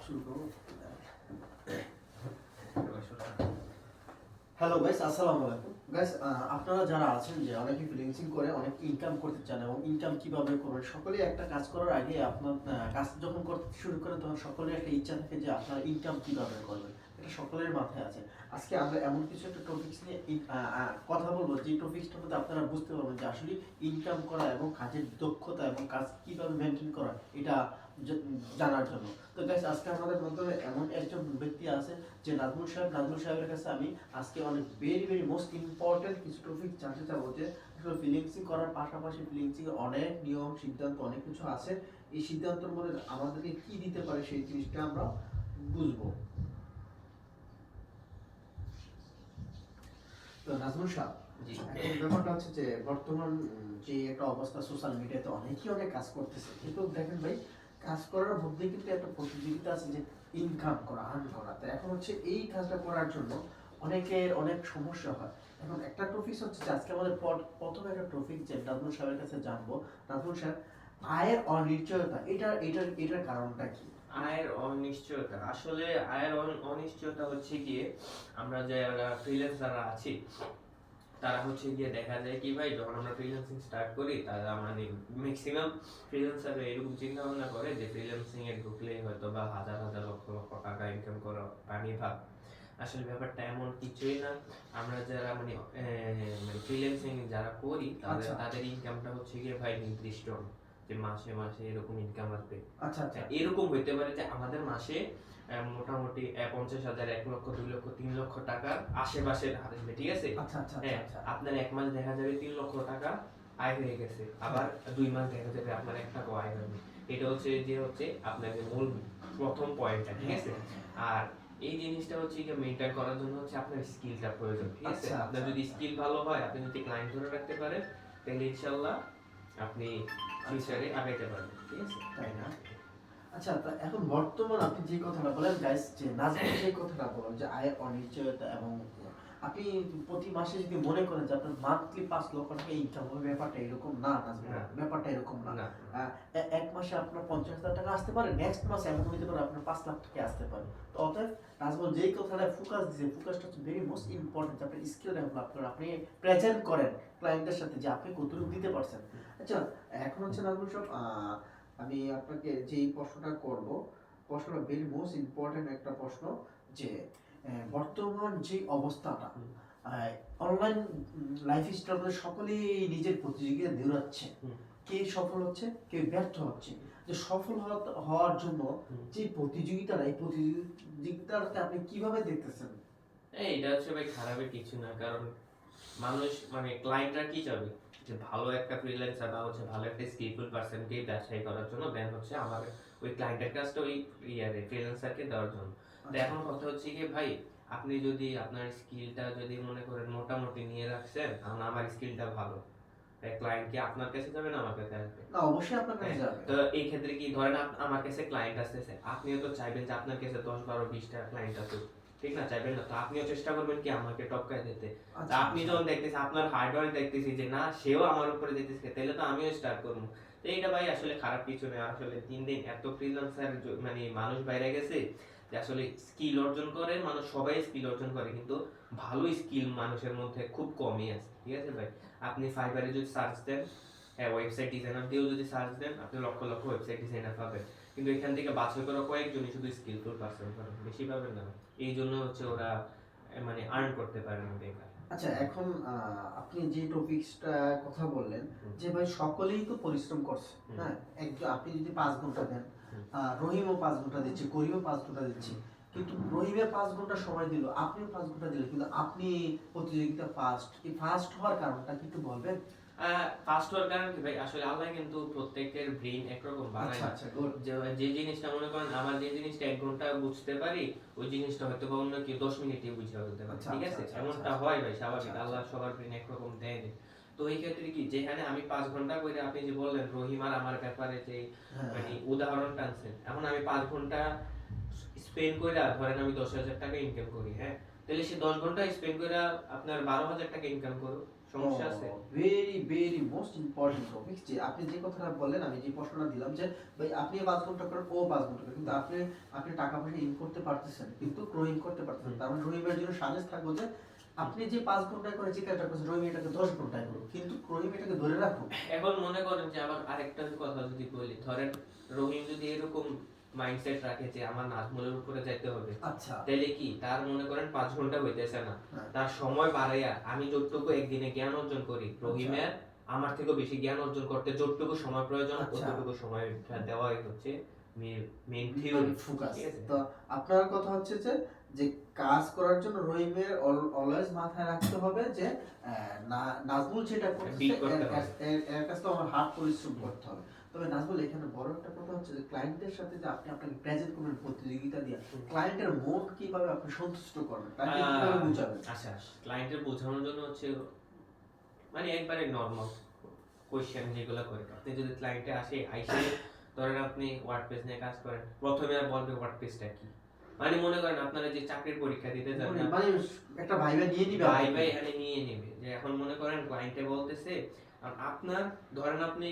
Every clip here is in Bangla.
শুরু করবো। হ্যালো গাইস, আসসালামু আলাইকুম গাইস। আপনারা যারা আছেন যে অনেকে ফ্রিল্যান্সিং করে অনেক ইনকাম করতে চান এবং ইনকাম কিভাবে করবেন, সকলেই একটা কাজ করার আগে আপনার কাজ যখন করতে শুরু করেন তখন সকলের একটা ইচ্ছা থাকে যে আপনারা ইনকাম কিভাবে করবেন, এটা সকলের মাথায় আছে। আজকে আমরা এমন কিছু একটা টপিকস নিয়ে কথা বলবো যে টপিকসটার মধ্যে আপনারা বুঝতে পারবেন যে আসলে ইনকাম করা এবং কাজের দক্ষতা এবং কাজ কিভাবে মেনটেন করা, এটা জানার জন্য। তো গাইস, আজকে আমাদের মাধ্যমে এমন একজন ব্যক্তি আছে যে নাজমুল সাহেবের কাছে আমি আজকে অনেক ভেরি ভেরি মোস্ট ইম্পর্টেন্ট কিছু টপিক জানতে চাবো যে আসলে ফ্রিল্যান্সিং করার পাশাপাশি ফ্রিল্যান্সিং এর অনেক নিয়ম সিদ্ধান্ত অনেক কিছু আছে। এই সিদ্ধান্তের মধ্যে আমাদেরকে কি দিতে পারে সেই জিনিসটা আমরা বুঝবো। তো নাজমুল সাহেব, এখন ব্যাপারটা হচ্ছে যে বর্তমান যে একটা অবস্থা, সোশ্যাল মিডিয়াতে অনেকেই অনেক কাজ করতেছে, কিন্তু দেখেন ভাই, কাজ করার মধ্যে কিন্তু একটা প্রতিযোগিতা আছে যে ইনকাম করা, আর্ন করা। তো এখন হচ্ছে এই কাজটা করার জন্য অনেকের অনেক সমস্যা হয়। এখন একটা টপিক হচ্ছে যে আজকে আমাদের প্রথমে একটা টপিক যে নাজমুল সাহেবের কাছে জানবো। নাজমুল সাহেব, আয়ের অনিশ্চয়তা, এটার কারণটা কি? আয়ের অনিশ্চয়তা, আসলে আয়ের অনিশ্চয়তা হচ্ছে গিয়ে আমরা যারা ফ্রিল্যান্সাররা আছি তারা হচ্ছে গিয়ে দেখা যায় কি ভাই, যখন আমরা ফ্রিল্যান্সিং স্টার্ট করি তারা মানে ম্যাক্সিমাম ফ্রিল্যান্সার এরকম চিন্তা ভাবনা করে যে ফ্রিল্যান্সিং এ ঢুকলেই হয়তো বা হাজার হাজার লক্ষ লক্ষ টাকা ইনকাম করা পানি ভাব। আসলে ব্যাপারটা এমন কিছুই না। আমরা যারা মানে ফ্রিল্যান্সিং যারা করি তাদের ইনকামটা হচ্ছে গিয়ে ভাই নির্দিষ্ট, যে মাসে মাসে এরকম ইনকাম আসবে। আচ্ছা আচ্ছা, এরকম হইতে পারে যে আমাদের মাসে মোটামুটি 50,000, 1 লক্ষ, 2 লক্ষ, 3 লক্ষ টাকার আশেপাশে আসবে, ঠিক আছে। আচ্ছা আচ্ছা, হ্যাঁ, আচ্ছা আপনার 1 মাস দেখা যাবে 3 লক্ষ টাকা আয় হয়ে গেছে, আবার 2 মাস দেখা যাবে আপনার 1 টাকাও আয় হয়নি। এটা হচ্ছে আপনাকে মূল প্রথম পয়েন্টটা, ঠিক আছে। আর এই জিনিসটা হচ্ছে কি মেইনটেইন করার জন্য হচ্ছে আপনার স্কিলটা প্রয়োজন, ঠিক আছে। আচ্ছা, আপনার আচ্ছা, যদি আচ্ছা। স্কিল ভালো হয়, আপনি যদি ক্লায়েন্ট ধরে রাখতে পারেন, তাহলে ইনশাআল্লাহ আপনি ফিউচারে আগাইতে পারবেন, ঠিক আছে। তাই না? আচ্ছা, তা এখন বর্তমান আপনি যে কথাটা বলেন গাইস, যে নাজমুল যে কথাটা বলেন যে আয়ের অনিশ্চয়তা, এবং আপনি প্রতি মাসে যদি মনে করেন যে আপনার মান্থলি 5 লক্ষ টাকা ইনকাম হবে, ব্যাপারটা এরকম না নাজমুল, না। ব্যাপারটা এরকম না। না। এক মাসে আপনার 50,000 টাকা আসতে পারে, নেক্সট মাসে এমন হইতে পারে আপনার 5 লাখ টাকা আসতে পারে। তো অতএব নাজমুল যেই কথাটা ফোকাস দিয়েছে, ফোকাসটা হচ্ছে ভেরি মোস্ট ইম্পর্টেন্ট। আপনি স্কিল ডেভেলপ করেন, আপনি প্রেজেন্ট করেন ক্লায়েন্টের সাথে যে আপনি কতটুকু দিতে পারছেন। আচ্ছা, এখন হচ্ছে নাজমুল সব, আমি আপনাকে যেই প্রশ্নটা করব, প্রশ্নটা ভেরি মোস্ট ইম্পর্টেন্ট একটা প্রশ্ন, যে বর্তমান যে অবস্থাটা, অনলাইন লাইফ স্টাইলে সকলেই নিজের প্রতিযোগিতা দৌড়াচ্ছে। কে সফল হচ্ছে, কে ব্যর্থ হচ্ছে। যে সফল হওয়ার জন্য যে প্রতিযোগিতাটা, এই প্রতিযোগিতাটাকে আপনি কিভাবে দেখতেছেন? এটা হচ্ছে ভাই খারাপের কিছু না, কারণ মানুষ মানে ক্লায়েন্টরা কি চাবে, যে ভালো একটা ফ্রিল্যান্সার বা হচ্ছে ভালো একটা স্কিলফুল পারসনকে ব্যবসায়ী করার জন্য, দেন হচ্ছে আমার ওই ক্লায়েন্টের কাজটা ওই ফ্রিল্যান্সারকে দেওয়ার জন্য। তো এখন কথা হচ্ছে কি ভাই, আপনি যদি আপনার স্কিলটা যদি মনে করেন মোটামুটি নিয়ে রাখছেন, কারণ আমার স্কিলটা ভালো, ক্লায়েন্ট কি আপনার কাছে যাবে না আমার কাছে আসবে? না, অবশ্যই আপনার কাছে যাবে। তো এই ক্ষেত্রে কি ধরেন আমার কাছে ক্লায়েন্ট আসতেছে, আপনিও তো চাইবেন যে আপনার কাছে 10, 12, 20টা ক্লায়েন্ট আসুক, ঠিক না? চাইবেন না তো, আপনিও চেষ্টা করবেন কি আমাকে টপকায় দিতে। তা আপনি যখন দেখতেছেন আপনার হার্ডওয়ার্ক দেখতেছি যে না, সেও আমার উপরে দিতেছে, তাহলে তো আমিও স্টার্ট করবো। তো এইটা ভাই আসলে খারাপ কিছু নয়। আসলে দিন দিন এত ফ্রিল্যান্সার মানে মানুষ বাইরে গেছে যে আসলে স্কিল অর্জন করে মানুষ, সবাই স্কিল অর্জন করে, কিন্তু ভালো স্কিল মানুষের মধ্যে খুব কমই আছে, ঠিক আছে ভাই। আপনি ফাইবারে যদি সার্চ দেন, হ্যাঁ, ওয়েবসাইট ডিজাইনার দিয়েও যদি সার্চ দেন, আপনি লক্ষ লক্ষ ওয়েবসাইট ডিজাইনার পাবেন, কিন্তু এখান থেকে বাছাই করা কয়েকজনই শুধু স্কিলফুল পারসন পাবেন, বেশি পাবেন না। এই জন্য হচ্ছে ওরা মানে আর্ন করতে পারে না বেকার। আচ্ছা, এখন আপনি যে টপিকসটা কথা বললেন যে ভাই সকলেই তো পরিশ্রম করছে, হ্যাঁ, একজন আপনি যদি 5 ঘন্টা দেন, রহিমও 5 ঘন্টা দিচ্ছে, করিমও 5 ঘন্টা দিচ্ছে, কিন্তু রহিমের 5 ঘন্টা সময় দিল, আপনিও 5 ঘন্টা দিলেন, কিন্তু আপনি প্রতিযোগিতা ফার্স্ট, এই ফার্স্ট হওয়ার কারণটা কি একটু বলবেন? ফার্স্ট ওয়ার্ক কারণ কি ভাই, আসলে আল্লাহ কিন্তু প্রত্যেকের ব্রেইন একরকম বানায় আচ্ছা না। আচ্ছা, গুড। যে জিনিসটা মনে করেন আমার, যে জিনিসটা 1 ঘন্টা বুঝতে পারি, ওই জিনিসটা হয়তো বা অন্য কেউ 10 মিনিটে বুঝে ফেলতে পারে, আচ্ছা ঠিক আচ্ছা আছে। আচ্ছা, এমনটা আচ্ছা হয় ভাই, স্বাভাবিক, আচ্ছা, আল্লাহ সবার ব্রেইন একরকম দেয় না। তো এই ক্ষেত্রে কি, যেখানে আমি 5 ঘন্টা করে, আপনি যে বললেন রহিম আর আমার ব্যাপারে যে হ্যাঁ, মানে উদাহরণ টানছেন, এখন আমি 5 ঘন্টা স্পেন্ড করে ধরেন আমি 10,000 টাকা ইনকাম করি, হ্যাঁ, তাহলে সে 10 ঘন্টা স্পেন্ড করে আপনার 12,000 টাকা ইনকাম করুক, সমস্যা আছে? Very very most important topic, যে আপনি যে কথাটা বললেন, আমি যে প্রশ্নটা দিলাম যে ভাই আপনি 5 ঘন্টা করেন, ও 5 ঘন্টা করে, কিন্তু আপনি টাকা পয়সা ইন করতে পারতেছেন কিন্তু রহিম করতে পারতেছেন। তার মানে রহিমের জন্য সাজেস্ট থাকবো যে আপনি যে 5 ঘন্টায় করে যে কাজটা করছেন, রহিম এটাকে 10 ঘন্টায় করুন, কিন্তু রহিম এটাকে ধরে রাখুন। এখন মনে করেন যে আবার আরেকটা কথা যদি বলি, ধরেন রহিম যদি এরকম মাইন্ডসেট রাখে যে আমার নাজমুলের উপরে যাইতে হবে, আচ্ছা, তাহলে কি তার মনে করেন 5 ঘন্টা হইতেছে না, হ্যাঁ। তার সময় বাড়াইয়া আমি যতটুকু একদিনে জ্ঞান অর্জন করি, রহিমের আমার থেকেও বেশি জ্ঞান অর্জন করতে যতটুকু সময় প্রয়োজন আচ্ছা। ততটুকু সময় দেওয়াই হচ্ছে মেইন থিওরি। ফোকাস। ঠিক আছে? তো আপনার কথা হচ্ছে যে যে কাজ করার জন্য রহিমের অলওয়েজ মাথায় রাখতে হবে যে নাজমুল যেটা করতেছে Beat করতে হবে। এর কাছে তো আমার হার্ড পরিশ্রম করতে হবে। তবে নাজমুল, এখানে বড় একটা কথা হচ্ছে যে ক্লায়েন্টের সাথে যে আপনি আপনাকে প্রেজেন্ট করবেন প্রতিযোগিতা দিয়ে, ক্লায়েন্টের মন কিভাবে আপনি সন্তুষ্ট করবেন, তাকে কিভাবে বুঝাবেন? আচ্ছা, ক্লায়েন্টের বোঝানোর জন্য হচ্ছে মানে একবারে নরমাল কোয়েশ্চেন যেগুলো করে, আপনি যদি ক্লায়েন্টে আইসে ধরেন আপনি ওয়ার্ডপ্রেস নিয়ে কাজ করেন, প্রথমে আর বলবে ওয়ার্ডপ্রেসটা কি, মানে মনে করেন আপনারা যে চাকরির পরীক্ষা দিতে যান না, মানে একটা ভাইবা নিয়ে নিবে ভাই আপনাকে। ভাই এখানে নিয়ে নেবে যে এখন মনে করেন ক্লায়েন্টে বলতেছে আপনার ধরেন আপনি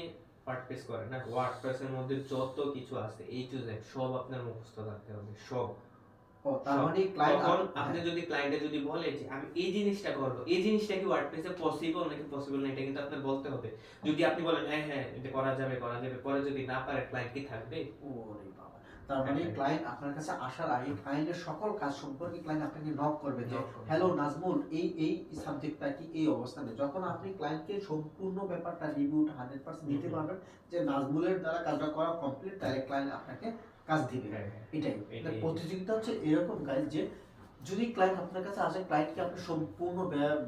ওয়ার্ডপ্রেস করেন না, ওয়ার্ডপ্রেসের মধ্যে যত কিছু আছে এই টু জেড সব আপনার মুখস্থ থাকতে হবে সব। ও তার মানে ক্লায়েন্ট তখন আপনি যদি ক্লায়েন্টে যদি বলে যে আমি এই জিনিসটা করব, এই জিনিসটা কি ওয়ার্ডপ্রেসে পসিবল নাকি পসিবল না, এটা কিন্তু আপনার বলতে হবে। যদি আপনি বলেন হ্যাঁ হ্যাঁ এটা করা যাবে পরে যদি না পারে ক্লায়েন্ট কি থাকবে? ওরে বাবা, তার মানে ক্লায়েন্ট আপনার কাছে আসার আগে ক্লায়েন্টের সকল কাজ সম্পর্কে ক্লায়েন্ট আপনাকে নক করবে যে হ্যালো নাজমুল, এই সাবজেক্টটা কি এই অবস্থানে। যখন আপনি ক্লায়েন্টকে সম্পূর্ণ ব্যাপারটা রিভিউট 100% দিতে পারবেন যে নাজমুলের দ্বারা কাজটা করা কমপ্লিট, তাহলে ক্লায়েন্ট আপনাকে কাজ দিবে। এটাই প্রতিযোগিতা হচ্ছে এরকম গাইজ, যে যদি ক্লায়েন্ট আপনার কাছে আসে, ক্লায়েন্টকে আপনি সম্পূর্ণ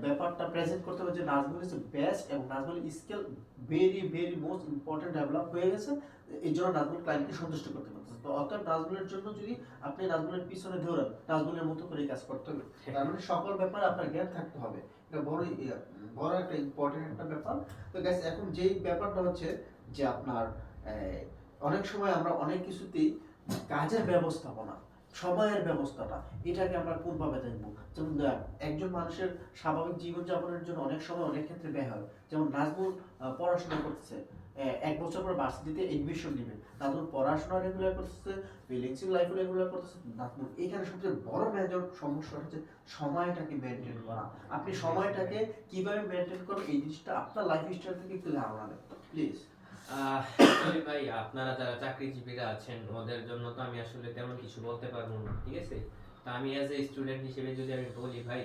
ব্যাপারটা প্রেজেন্ট করতে হবে যে নাজমুল ইজ বেস্ট এবং Nazmul skill very very most important develop হয়ে গেছে, এই জন্য নাজমুল ক্লায়েন্টকে সন্তুষ্ট করতে পারতেছে। তো অতএব নাজমুলের জন্য যদি আপনি নাজমুলের পিছনে ধরেন, নাজমুলের মতো করে কাজ করতে হবে। তার মানে সকল ব্যাপারে আপনার জ্ঞান থাকতে হবে, এটা বড় একটা ইম্পর্টেন্ট একটা ব্যাপার। তো গাইস, এখন যেই ব্যাপারটা হচ্ছে যে আপনার অনেক সময় আমরা অনেক কিছুতেই কাজের ব্যবস্থাপনা, সময়ের ব্যবস্থাটা, এটাকে আমরা কোনভাবে দেখবো। যেমন একজন মানুষের স্বাভাবিক জীবনযাপনের জন্য অনেক সময় অনেক ক্ষেত্রে ব্যয় হয়। যেমন নাজমুল পড়াশোনা করতেছে, 1 বছর পর ভার্সিটিতে এডমিশন নেবে, নাজমুল পড়াশোনা রেগুলার করতেছে, ফিলিংসিং লাইফ রেগুলার করতেছে। নাজমুল এখানে সবচেয়ে বড় মেজর সমস্যা হচ্ছে সময়টাকে মেনটেন করা। আপনি সময়টাকে কিভাবে মেনটেন করবেন, এই জিনিসটা আপনার লাইফ স্টাইল থেকে একটু ধারণা দেন প্লিজ। আসলে ভাই আপনারা যারা চাকরিজীবীরা আছেন ওদের জন্য তো আমি আসলে তেমন কিছু বলতে পারবো না, ঠিক আছে? তা আমি অ্যাজ এ স্টুডেন্ট হিসেবে যদি আমি বলি ভাই,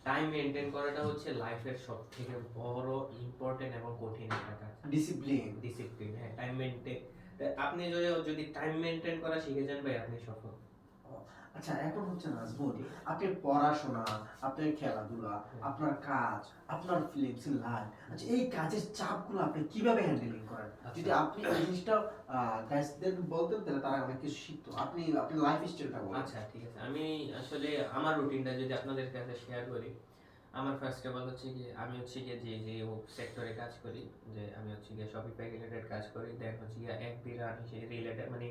টাইম মেনটেন করাটা হচ্ছে লাইফের সব থেকে বড় ইম্পর্টেন্ট এবং কঠিন একটা কাজ। ডিসিপ্লিন, হ্যাঁ, টাইম মেনটেন। আপনি যদি টাইম মেনটেন করা শিখে যান ভাই, আপনি সফল। আচ্ছা, এখন হচ্ছে নাজমুল, আপনি পড়াশোনা, আপনার খেলাধুলা, আপনার কাজ, আপনার ফিলিংস লাইফ, আচ্ছা এই কাজের চাপগুলো আপনি কিভাবে হ্যান্ডেলিং করেন? যদি আপনি এই জিনিসটা গাইসদের বলতেন, তাহলে তারা অনেক কিছু শিখতো। আপনি আপনার লাইফ স্টাইলটা বলুন। আচ্ছা ঠিক আছে, আমি আসলে আমার রুটিনটা যদি আপনাদের কাছে শেয়ার করি, আমার ফার্স্ট অফ অল হচ্ছে কি আমি হচ্ছে গিয়ে যে সেক্টরে কাজ করি, যে আমি হচ্ছে গিয়ে শপিফাই রিলেটেড কাজ করি, দেন হচ্ছে গিয়ে এফবি রান সেই রিলেটেড, মানে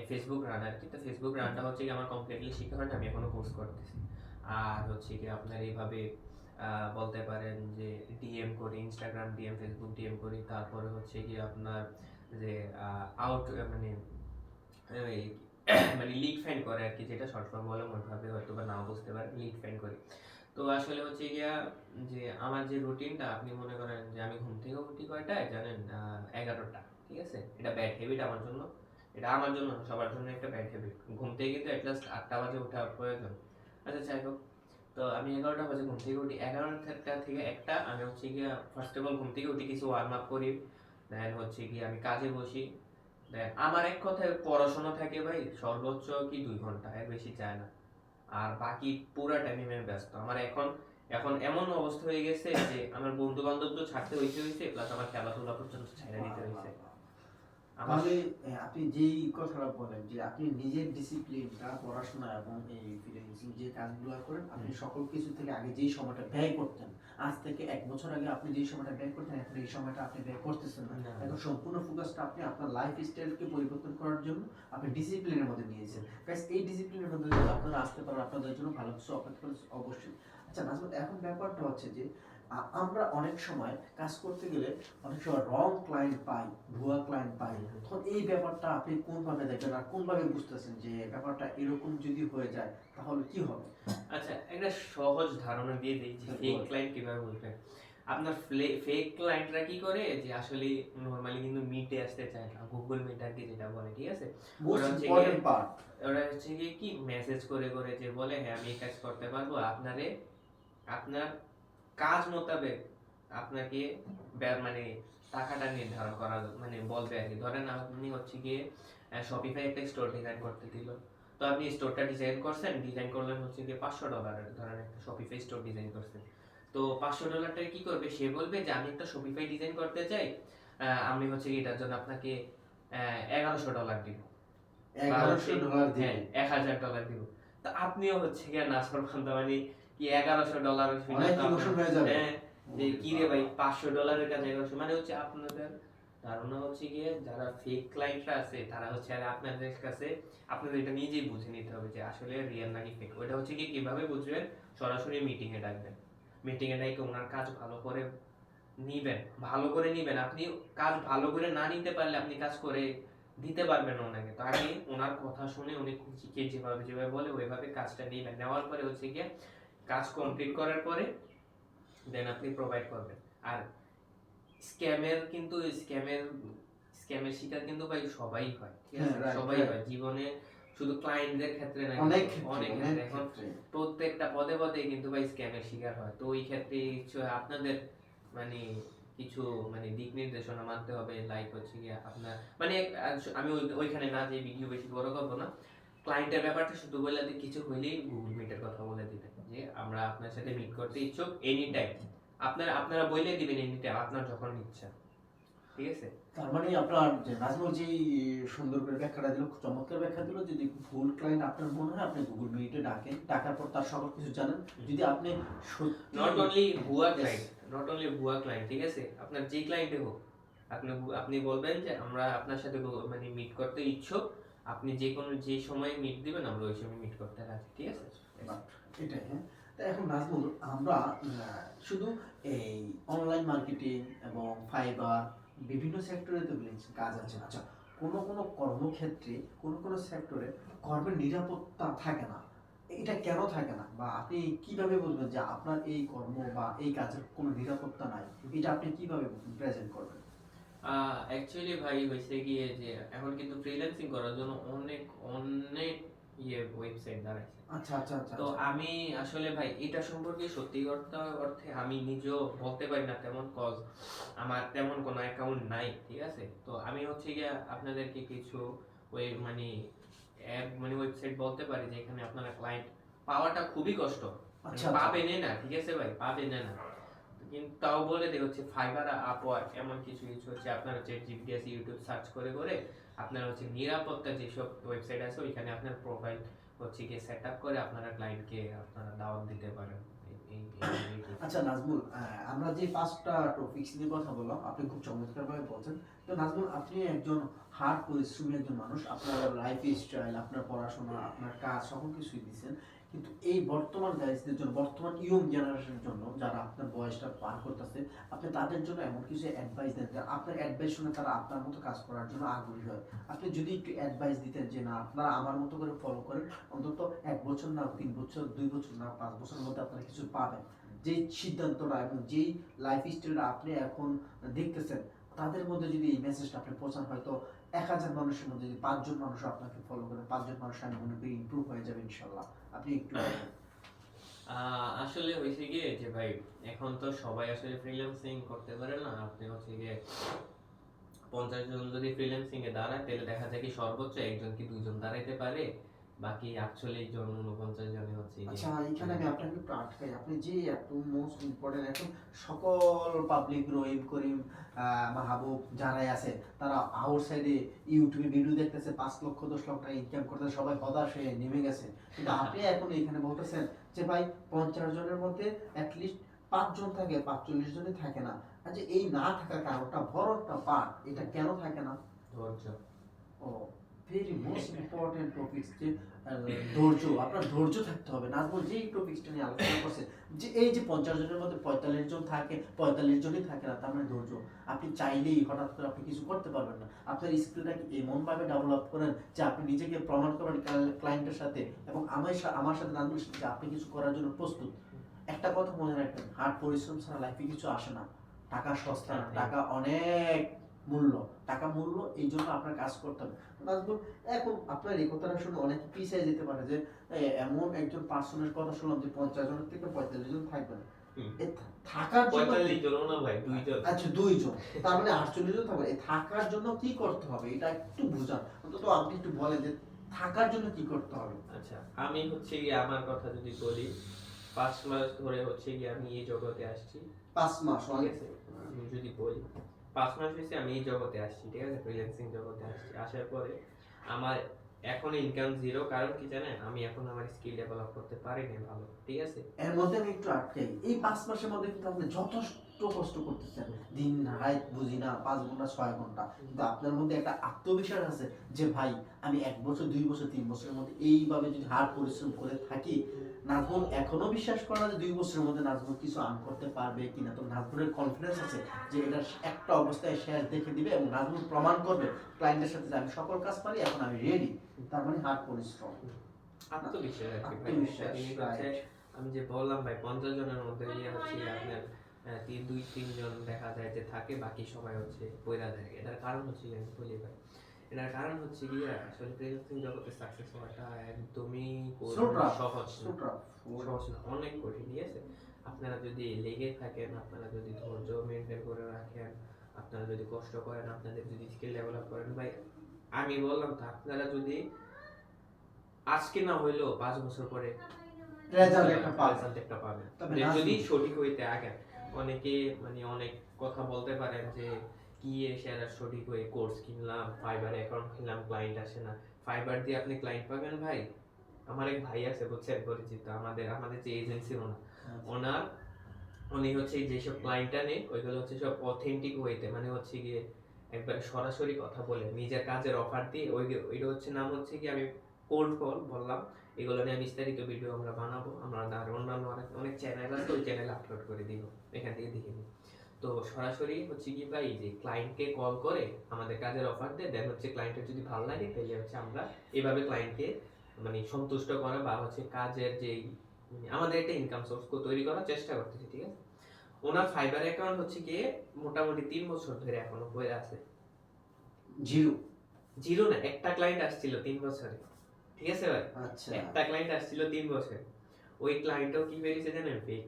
ফেসবুক রান আর কি। তো ফেসবুক রানটা হচ্ছে কি আমার কমপ্লিটলি শেখা হয় না, আমি এখনো কোর্স করতেছি। আর হচ্ছে কি আপনার এইভাবে বলতে পারেন যে ডিএম করি, ইনস্টাগ্রাম ডিএম, ফেসবুক ডিএম করি। তারপরে হচ্ছে কি আপনার যে আউট মানে ওই মানে লিড ফ্যান করে আর কি, যেটা শর্ট ফর্ম বলে ওইভাবে হয়তো বা নাও বুঝতে পারেন, লিড ফ্যান করি। তো আসলে হচ্ছে গিয়া যে আমার যে রুটিনটা, আপনি মনে করেন যে আমি ঘুম থেকে উঠি কয়টায় জানেন? 11টা, ঠিক আছে? এটা ব্যাড হ্যাবিট আমার জন্য, এটা আমার জন্য না, সবার জন্য একটা ব্যাড হ্যাবিট। ঘুম থেকে কিন্তু অ্যাটলাস্ট 8টা বাজে ওঠা প্রয়োজন। আচ্ছা যাই হোক, তো আমি 11টা বাজে ঘুম থেকে উঠি, 11টা থেকে 1টা আমি হচ্ছে গিয়া ফার্স্ট অফ অল ঘুম থেকে উঠি, কিছু ওয়ার্ম আপ করি, দেন হচ্ছে গিয়ে আমি কাজে বসি। দেখ আমার এক কথায় পড়াশোনা থাকে ভাই সর্বোচ্চ কি 2 ঘন্টা, এর বেশি চায় না। আর বাকি পুরা টাইম আমি ব্যস্ত। আমার এখন এখন এমন অবস্থা হয়ে গেছে যে আমার বন্ধু বান্ধব তো ছাড়তে হয়েছে প্লাস আমার খেলাধুলা পর্যন্ত ছেড়ে দিতে হয়েছে। তাহলে আপনি যেই কথাটা বলেন যে আপনি নিজের ডিসিপ্লিনটা, পড়াশোনা এবং এই ফ্রিল্যান্সিং যে কাজগুলো করেন, আপনি সকল কিছু থেকে আগে যেই সময়টা ব্যয় করতেন, আজ থেকে 1 বছর আগে আপনি যেই সময়টা ব্যয় করতেন, এখন এই সময়টা আপনি ব্যয় করতেছেন না। এখন সম্পূর্ণ ফোকাসটা আপনি আপনার লাইফ স্টাইলকে পরিবর্তন করার জন্য আপনি ডিসিপ্লিনের মধ্যে নিয়েছেন। গাইস, এই ডিসিপ্লিনের মধ্যে যদি আপনারা আসতে পারেন, আপনাদের জন্য ভালো কিছু অপেক্ষা করে অবশ্যই। আচ্ছা নাজমুল, এখন ব্যাপারটা হচ্ছে যে আমরা অনেক সময় কাজ করতে গেলে অনেক সময় রং ক্লায়েন্ট পাই, ভুয়া ক্লায়েন্ট পাই। তখন এই ব্যাপারটা আপনি কোনভাবে দেখবেন আর কোনভাবে বুঝতেছেন যে ব্যাপারটা এরকম যদি হয়ে যায় তাহলে কি হবে? আচ্ছা, একটা সহজ ধারণা দিয়ে দিই যে ফেক ক্লায়েন্ট কিভাবে বুঝবেন। আপনার ফেক ক্লায়েন্টরা কি করে যে আসলে নরমালি কিন্তু মিটে আসতে চায় না, গুগল মিট আর কি যেটা বলে, ঠিক আছে। মোস্ট ওরা হচ্ছে ইম্পর্টেন্ট পার্ট। ওরা হচ্ছে গিয়ে কি মেসেজ করে করে যে বলে হ্যাঁ আমি এই কাজ করতে পারবো, আপনার কাজ মোতাবেক আপনাকে মানে টাকাটা নির্ধারণ করা মানে বলবে আর কি। ধরেন আপনি হচ্ছে গিয়ে শপিফাই একটা স্টোর ডিজাইন করতে দিল, তো আপনি স্টোরটা ডিজাইন করলেন হচ্ছে গিয়ে $500, ধরেন একটা শপিফাই স্টোর ডিজাইন করছেন। তো $500 কি করবে, সে বলবে যে আমি একটা শপিফাই ডিজাইন করতে চাই, আমি হচ্ছে কি এটার জন্য আপনাকে $1100 দিব, $1100 দিয়ে হ্যাঁ $1000 দিব। তো আপনিও হচ্ছে গিয়ে নাছরবান্দা, মানে কি $1100 অনেক ইমোশন হয়ে যাবে। হ্যাঁ, যে কি রে ভাই $500 কাছে 1100, মানে হচ্ছে আপনাদের ধারণা হচ্ছে গিয়ে যারা ফেক ক্লায়েন্টরা আছে তারা হচ্ছে আর আপনাদের কাছে আপনাদের এটা নিজেই বুঝে নিতে হবে যে আসলে রিয়েল নাকি ফেক। ওটা হচ্ছে কি কিভাবে বুঝবেন, সরাসরি মিটিং এ ডাকবেন, মিটিং এ ডাকে ওনার কাজ ভালো করে নিবেন। আপনি কাজ ভালো করে না নিতে পারলে আপনি কাজ করে দিতে পারবেন না ওনাকে। তো আগে ওনার কথা শুনে উনি যেভাবে যেভাবে বলে ওইভাবে কাজটা নিবেন, নেওয়ার পরে হচ্ছে গিয়ে কাজ কমপ্লিট করার পরে দেন আপনি প্রোভাইড করবেন। আর স্ক্যামের শিকার কিন্তু ভাই সবাই হয়, ঠিক আছে, সবাই হয় জীবনে, শুধু ক্লায়েন্টদের ক্ষেত্রে না, অনেক ক্ষেত্রে এখন প্রত্যেকটা পদে পদে কিন্তু ভাই স্ক্যামের শিকার হয়। তো ওই ক্ষেত্রে কিছু আপনাদের মানে কিছু মানে দিক নির্দেশনা মানতে হবে, লাইক হচ্ছে গিয়ে আপনার মানে আমি ওইখানে না যে ভিডিও বেশি বড় করবো না, ক্লায়েন্টের ব্যাপারটা শুধু বলে দিই, কিছু হইলেই গুগল মিটের কথা বলে দিবেন যে আমরা আপনার সাথে মিট করতে ইচ্ছুক এনি টাইম। আপনারা বলে দিবেন এনি টাইম, আপনার যখন ইচ্ছা, ঠিক আছে। তার মানে আপনার যে নাজমুল যে সুন্দর করে ব্যাখ্যাটা দিল, চমৎকার ব্যাখ্যা দিল, যদি ভুল ক্লায়েন্ট আপনার মনে হয় আপনি গুগল মিটে ডাকেন, ডাকার পর তার সকল কিছু জানেন। যদি আপনি নট অনলি ভুয়া ক্লায়েন্ট, ঠিক আছে, আপনার যে ক্লায়েন্টে হোক আপনি বলবেন যে আমরা আপনার সাথে মানে মিট করতে ইচ্ছুক, আপনি যে সময় মিট দিবেন আমরা ওই সময় মিট করতে রাজি, ঠিক আছে। এটাই। হ্যাঁ, তা এখন নাজমুল আমরা শুধু এই অনলাইন মার্কেটিং এবং ফাইবার বিভিন্ন সেক্টরে তো কাজ আছে। আচ্ছা, কোনো কোনো কর্মক্ষেত্রে কোনো কোনো সেক্টরে কর্মের নিরাপত্তা থাকে না, এটা কেন থাকে না, বা আপনি কিভাবে বুঝবেন যে আপনার এই কর্ম বা এই কাজের কোনো নিরাপত্তা নাই? এটা আপনি কিভাবে প্রেজেন্ট করবেন? অ্যাকচুয়ালি ভাই হয়েছে গিয়ে যে এখন কিন্তু ফ্রিল্যান্সিং করার জন্য অনেক অনেক ওয়েবসাইট দাঁড়াইছে। আচ্ছা আচ্ছা আচ্ছা। তো আমি আসলে ভাই এটা সম্পর্কে সত্যি অর্থে আমি নিজেও বলতে পারি না তেমন, কজ আমার তেমন কোনো অ্যাকাউন্ট নাই, ঠিক আছে। তো আমি হচ্ছে গিয়ে আপনাদেরকে কিছু ওই মানে অ্যাপ মানে ওয়েবসাইট বলতে পারি যেখানে আপনারা ক্লায়েন্ট পাওয়াটা খুবই কষ্ট, আচ্ছা, পাবেনই না, ঠিক আছে ভাই, পাবেনই না। কিন্তু তাও বলে দেয় হচ্ছে ফাইবার, আপওয়ার্ক, এমন কিছু কিছু হচ্ছে আপনারা চ্যাট জিপিটি, ইউটিউব সার্চ করে করে আপনারা হচ্ছে নিরাপত্তা যেসব ওয়েবসাইট আছে ওইখানে আপনার প্রোফাইল হচ্ছে গিয়ে সেট আপ করে আপনারা ক্লায়েন্টকে আপনারা দাওয়াত দিতে পারেন। আচ্ছা নাজমুল, আমরা যে পাঁচটা টপিকস নিয়ে কথা বললাম আপনি খুব চমৎকারভাবে বলছেন। তো নাজমুল, আপনি একজন হার্ড পরিশ্রমী একজন মানুষ, আপনার লাইফ স্টাইল, আপনার পড়াশোনা, আপনার কাজ সকল কিছুই দিচ্ছেন। কিন্তু এই বর্তমান গাইজদের জন্য, বর্তমান ইয়ং জেনারেশনের জন্য যারা আপনার বয়সটা পার করতেছে, আপনি তাদের জন্য এমন কিছু অ্যাডভাইস দেন যে আপনার অ্যাডভাইস শুনে তারা আপনার মতো কাজ করার জন্য আগ্রহী হয়। আপনি যদি একটু অ্যাডভাইস দিতেন যে না আপনারা আমার মতো করে ফলো করেন, অন্তত 1 বছর না 3 বছর, 2 বছর না 5 বছরের মধ্যে আপনারা কিছু পাবেন। যেই সিদ্ধান্তটা এবং যেই লাইফ স্টাইলটা আপনি এখন দেখতেছেন, তাদের মধ্যে যদি এই মেসেজটা আপনি পৌঁছান, হয়তো 1000 মানুষের মধ্যে যদি 5 জন মানুষ আপনাকে ফলো করে, 5 জন মানুষ আমি মনে করি ইমপ্রুভ হয়ে যাবে ইনশাল্লাহ। আপনি একটু আসলে হয়েছে গিয়ে যে ভাই এখন তো সবাই আসলে ফ্রিল্যান্সিং করতে পারে না। আপনি হচ্ছে গিয়ে 50 জন যদি ফ্রিল্যান্সিং এ দাঁড়ায় তাহলে দেখা যায় কি সর্বোচ্চ 1 জন কি 2 জন দাঁড়াইতে পারে, বাকি 48 জন 49 জনই হচ্ছে আচ্ছা, এখানে আমি আপনাকে একটু আটকাই। আপনি যে এত মোস্ট ইম্পর্টেন্ট, এখন সকল পাবলিক রহিম করিম মাহবুব যারাই আছে তারা আউটসাইডে ইউটিউবে ভিডিও দেখতেছে, 5 লক্ষ 10 লক্ষ টাকা ইনকাম করতেছে, সবাই হতাশ হয়ে নেমে গেছে। কিন্তু আপনি এখন এখানে বলতেছেন যে ভাই 50 জনের মধ্যে অ্যাটলিস্ট 5 জন থাকে, 45 জনই থাকে না। আচ্ছা, এই না থাকার কারণটা বড় একটা পার্ট, এটা কেন থাকে না? ধৈর্য। ও, ভেরি মোস্ট ইম্পর্টেন্ট টপিকস যে ধৈর্য, আপনার ধৈর্য থাকতে হবে। নাজমুল যেই টপিকসটা নিয়ে আলোচনা করছে, যে এই যে 50 জনের মধ্যে 45 জন থাকে, 45 জনই থাকে না, তার মানে ধৈর্য। আপনি চাইলেই হঠাৎ করে আপনি কিছু করতে পারবেন না। আপনার স্কিলটাকে এমনভাবে ডেভেলপ করেন যে আপনি নিজেকে প্রমাণ করবেন ক্লায়েন্টের সাথে, এবং আমার সাথে নাজমুল যে আপনি কিছু করার জন্য প্রস্তুত। একটা কথা মনে রাখবেন, হার্ড পরিশ্রম ছাড়া লাইফে কিছু আসে না। টাকা সস্তা না, টাকা অনেক মূল্য, টাকা মূল্য, এই জন্য আপনার কাজ করতে হবে। নাজমুল, এখন আপনার এই কথাটা শুনে অনেকে পিছিয়ে যেতে পারে যে এমন একজন পার্সনের কথা শুনলাম যে 50 জনের থেকে 45 জন থাকবে না। থাকার জন্য 45 জন না ভাই, 2 জন। আচ্ছা 2 জন, তার মানে 48 জন থাকবে। এই থাকার জন্য কি করতে হবে এটা একটু বুঝান, অন্তত আপনি একটু বলেন যে থাকার জন্য কি করতে হবে। আচ্ছা, আমি হচ্ছে গিয়ে আমার কথা যদি বলি, 5 মাস ধরে হচ্ছে গিয়ে আমি এই জগতে আসছি। 5 মাস ঠিক অনেক। আছে, আমি যদি বলি 5 মাস হয়েছে আমি এই জগতে আসছি, ঠিক আছে, ফ্রিল্যান্সিং জগতে আসছি। আসার পরে আমার এখন ইনকাম জিরো। কারণ কি জানেন, আমি এখন আমার স্কিল ডেভেলপ করতে পারিনি ভালো, ঠিক আছে। এর মধ্যে আমি একটু আটকাই, এই 5 মাসের মধ্যে কিন্তু আপনি যথেষ্ট কষ্ট করতেছেন, দিন রাত বুঝি না, 5 ঘন্টা 6 ঘন্টা, কিন্তু আপনার মধ্যে একটা আত্মবিশ্বাস আছে যে ভাই আমি 1 বছর 2 বছর 3 বছরের মধ্যে এইভাবে যদি হার্ড পরিশ্রম করে থাকি, নাজমুল এখনো বিশ্বাস করে না যে 2 বছরের মধ্যে নাজমুল কিছু আর্ন করতে পারবে কিনা। তো নাজমুলের কনফিডেন্স আছে যে এটা একটা অবস্থায় শেয়ার দেখে দিবে এবং নাজমুল প্রমাণ করবে ক্লায়েন্টের সাথে যে আমি সকল কাজ পারি, এখন আমি রেডি। তার মানে হার্ড পরিশ্রম, আত্মবিশ্বাস আর কি ভাই। আত্মবিশ্বাস, জিনিস হচ্ছে, আমি যে বললাম ভাই 50 জনের মধ্যে গিয়ে হচ্ছে আপনার 2-3 জন দেখা যায় যে থাকে, বাকি সবাই হচ্ছে পয়রা যায়। এটার কারণ হচ্ছে কি আমি বলি ভাই, এটার কারণ হচ্ছে গিয়ে আসলে ফ্রিল্যান্সিং জগতে সাকসেস হওয়াটা একদমই সহজ না, সহজ না, অনেক কঠিন, ঠিক আছে। আপনারা যদি লেগে থাকেন, আপনারা যদি ধৈর্য মেনটেন করে রাখেন, আপনারা যদি কষ্ট করেন, আপনাদের যদি স্কিল ডেভেলপ করেন ভাই, আমি বললাম তো, আপনারা যদি আজকে না হইলেও 5 বছর পরে রেজাল্ট একটা পাবেন, তবে যদি সঠিক হইতে আগে। অনেকে মানে অনেক কথা বলতে পারেন যে কি এসে আর সঠিক হয়ে কোর্স কিনলাম, ফাইবারে অ্যাকাউন্ট কিনলাম, ক্লায়েন্ট আসে না। ফাইবার দিয়ে আপনি ক্লায়েন্ট পাবেন ভাই। আমার এক ভাই আছে বুঝছেন, পরিচিত, আমাদের আমাদের যে এজেন্সি ওনার, উনি হচ্ছে যেসব ক্লায়েন্টটা নেই ওইগুলো হচ্ছে সব অথেন্টিক হইতে, মানে হচ্ছে গিয়ে একবার সরাসরি কথা বলে নিজের কাজের অফার দিয়ে, ওইটা হচ্ছে নাম হচ্ছে কি, আমি কোল্ড কল বললাম। এগুলো নিয়ে বিস্তারিত ভিডিও আমরা বানাবো, আমরা আর অন্যান্য অনেক চ্যানেল আছে, ওই চ্যানেলে আপলোড করে দিব, এখান থেকে দেখে নিই। তো সরাসরি হচ্ছে কি ভাই, যে ক্লায়েন্টকে কল করে আমাদের কাজের অফার দেয়, দেন হচ্ছে ক্লায়েন্টের যদি ভালো লাগে তাহলে হচ্ছে আমরা এভাবে ক্লায়েন্টকে মানে সন্তুষ্ট করা বা হচ্ছে কাজের যেই আমাদের একটা ইনকাম সোর্স তৈরি করার চেষ্টা করতেছি, ঠিক আছে। ওনার ফাইবার অ্যাকাউন্ট হচ্ছে গিয়ে মোটামুটি 3 বছর ধরে এখনো বয়ে আছে। জিরো, জিরো না, একটা ক্লায়েন্ট আসছিল 3 বছরে, ঠিক আছে ভাই। আচ্ছা একটা ক্লায়েন্ট আসছিল 3 বছরে, ওই ক্লায়েন্টও কি বেরিয়েছে জানেন, ফেক।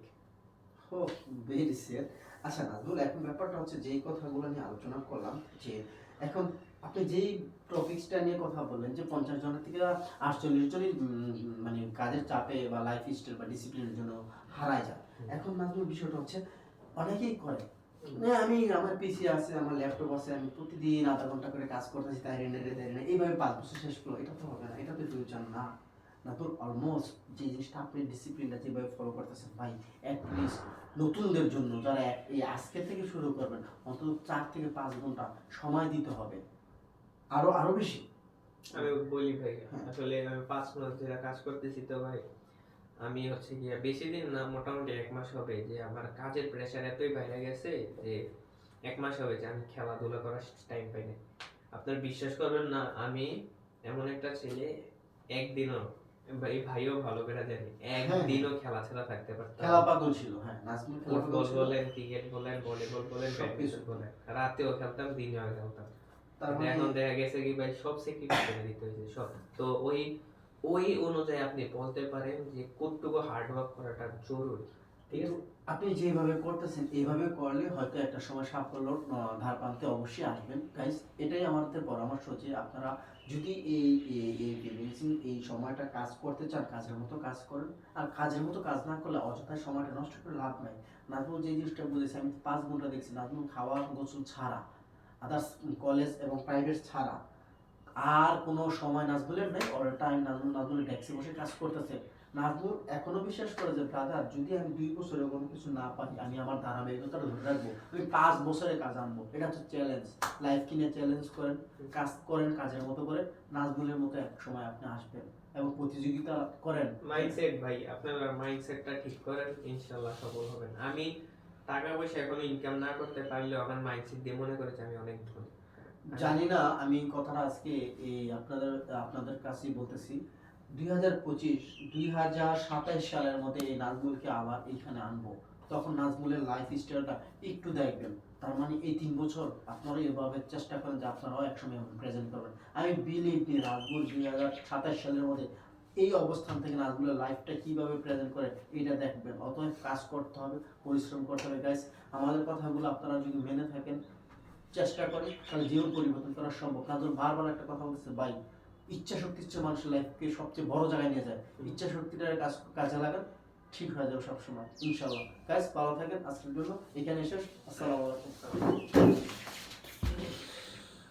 ও ভেরি সেড। আচ্ছা নাজমুল, এখন ব্যাপারটা হচ্ছে যেই কথাগুলো নিয়ে আলোচনা করলাম, যে এখন আপনি যেই টপিকসটা নিয়ে কথা বললেন যে 50 জনের থেকে 48 জনই মানে কাজের চাপে বা লাইফ স্টাইল বা ডিসিপ্লিনের জন্য হারায় যায়। এখন নাজমুল বিষয়টা হচ্ছে অনেকেই করে আমি আমার পিসি আছে, আমার ল্যাপটপ আছে, আমি প্রতিদিন আধা ঘন্টা করে কাজ করতেছি, তাই রেনে এইভাবে 5 বছর শেষ করলো, এটা তো হবে না, এটা তো ফিউচার না। না তো অলমোস্ট যে জিনিসটা আপনি ডিসিপ্লিনটা যেভাবে ফলো করতেছেন ভাই, অ্যাটলিস্ট নতুনদের জন্য যারা এই আজকে থেকে শুরু করবেন, অন্তত 4 থেকে 5 ঘন্টা সময় দিতে হবে, আরো আরো বেশি। আমি বলি ভাই, হ্যাঁ। আসলে আমি 5 মাস ধরে কাজ করতেছি, তো ভাই আমি হচ্ছে গিয়ে বেশি দিন না, মোটামুটি 1 মাস হবে যে আমার কাজের প্রেশার এতই বাইরে গেছে যে 1 মাস হবে যে আমি খেলাধুলা করার টাইম পাই না। আপনার বিশ্বাস করবেন না, আমি এমন একটা ছেলে, একদিনও, এই ভাইও ভালো করে জানি, একদিনও খেলা ছাড়া থাকতে পারতাম। খেলা পাগল ছিল, হ্যাঁ নাজমুল খেলা পাগল ফুটবল ছিল। বলেন, ক্রিকেট বলেন, ভলিবল বলেন, ব্যাডমিন্টন বলেন, রাতেও খেলতাম, দিনেও খেলতাম। তার কিন্তু মানে এখন দেখা গেছে কি ভাই, সব স্যাক্রিফাইস করে দিতে হয়েছে সব। তো ওই ওই অনুযায়ী আপনি বলতে পারেন যে কতটুকু হার্ড ওয়ার্ক করাটা জরুরি, ঠিক আছে। আপনি যেভাবে করতেছেন এইভাবে করলে হয়তো একটা সময় সাফল্য ধার প্রান্তে অবশ্যই আসবেন। গাইস, এটাই আমাদের পরামর্শ যে আপনারা যদি এই ফ্রিল্যান্সিং এই সময়টা কাজ করতে চান, কাজের মতো কাজ করেন। আর কাজের মতো কাজ না করলে অযথা সময়টা নষ্ট করে লাভ নাই। নাজমুল যে জিনিসটা বলেছে, আমি 5 ঘন্টা দেখছি নাজমুল খাওয়া গোসল ছাড়া, আদার্স কলেজ এবং প্রাইভেট ছাড়া আর কোনো সময় নাজমুলের নেই। অল টাইম নাজমুল ডেস্কে বসে কাজ করতেছে। নাজমুল এখনো বিশ্বাস করে যে ব্রাদার যদি আমি 2 বছরে কোনো কিছু না পাই আমি আমার ধারাবাহিকতা ধরে রাখবো, আমি 5 বছরে কাজ আনবো। এটা হচ্ছে চ্যালেঞ্জ। লাইফ কিনে চ্যালেঞ্জ করেন, কাজ করেন কাজের মতো করে, নাজমুলের মতো এক সময় আপনি আসবেন এবং প্রতিযোগিতা করেন। মাইন্ডসেট ভাই, আপনার মাইন্ডসেটটা ঠিক করেন, ইনশাআল্লাহ সফল হবেন। আমি টাকা পয়সা এখনো ইনকাম না করতে পারলেও আমার মাইন্ডসেট দিয়ে মনে করেছি আমি অনেক ধনী। জানি না, আমি কথাটা আজকে এই আপনাদের আপনাদের কাছেই বলতেছি। 2027 সালের মধ্যে এই নাজমুলকে আবার এইখানে আনবো, তখন নাজমুলের লাইফ স্টাইলটা একটু দেখবেন। তার মানে এই 3 বছর আপনারা এভাবে চেষ্টা করেন যে আপনারাও একসময় প্রেজেন্ট করবেন। আমি বিলিভ নি নাজমুল 2027 সালের মধ্যে এই অবস্থান থেকে নাজমুলের লাইফটা কিভাবে প্রেজেন্ট করে এটা দেখবেন। অতএব কাজ করতে হবে, পরিশ্রম করতে হবে গাইস। আমাদের কথাগুলো আপনারা যদি মেনে থাকেন, চেষ্টা করেন, তাহলে জীবন পরিবর্তন করা সম্ভব। নাজমুল বারবার একটা কথা বলছে, ভাই ইচ্ছা শক্তি হচ্ছে মানুষের লাইফকে সবচেয়ে বড় জায়গায় নিয়ে যায়। ইচ্ছা শক্তিটার কাজে লাগান, ঠিক হয়ে যাবে সবসময় ইনশাআল্লাহ। গাইস ভালো থাকেন, আজকের জন্য এখানে শেষ। আসসালামু আলাইকুম।